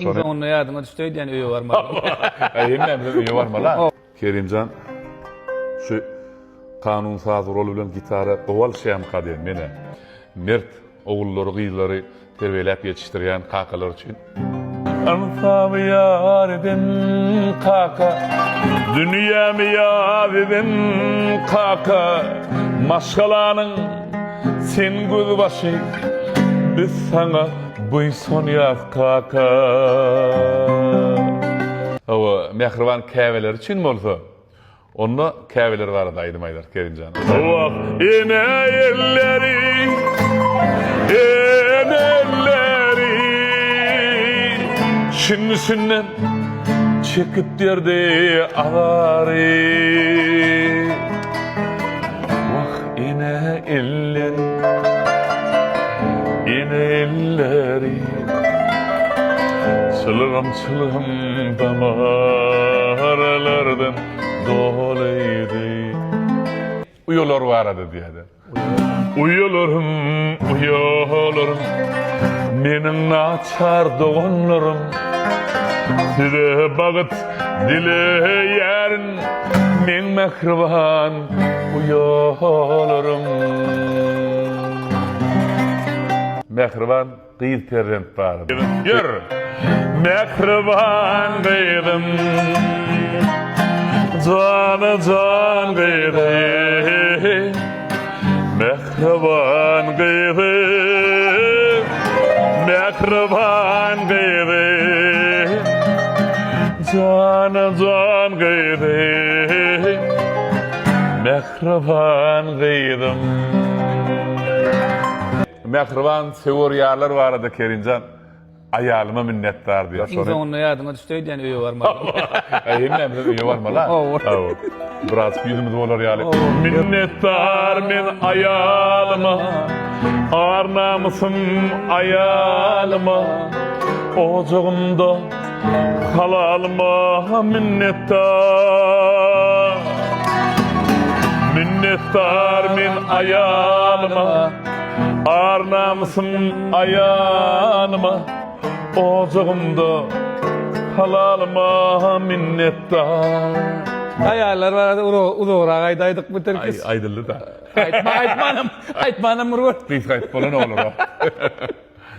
Sonra Onu yadıma düştüydü yani öýe barmaly. Hemme öýe barmala. Kerimcan şu kanunsaz rol bilen gitara gowal şeýam kadyn mene. Mert ogullary, gyzlary terbiýelep ýetişdirýän kakalar üçin. Ansam ýaryden kaka, dünýämi ýaryden kaka, maşgalanyň sen göz başy, biz sana buýsun ýaz kaka. Awa mehriban käbeler üçin bolsa, onda käbeler barada aýdymaýlar Kerimjan. Awa ene elleri, ene elleri, şinnisinden çekip derdi agary. Wah ene elleri, ene elleri, çılgım çılgım damarlardan dolaydı. Uyular vardı diýdi. Uyulurum, uyulurum, menin naçar doğanlarım. Size bagyt dileýärin, men mehriban uyulurum. Mehriban gyz perrent bardy. Ýür. Mehriban gyzym, jana jan gyzy. Mehriban gyzy, mehriban gyzy. Jana jan gyzy, mehriban gyzym. Mehriban sewer ýarlar barada Kerimjan. Aýalyma minnetdar diýär. Sonra onu yadıma düştüydü yani öýe barmaly. Hemme öýe barmala. Biraz ýüzümiz bolar ýaly. Minnetdar men aýalyma, arnamysym aýalyma, ojagymda halalyma minnetdar. Minnetdar men aýalyma, arnamysym aýalyma, ojagymda halalyma minnetdar. Aýallar barada uzogra gaýdaýdyk bu terkis. Aýdyldy da. Aýtmanam, Murwat. Biz gaýtyp bolan olur.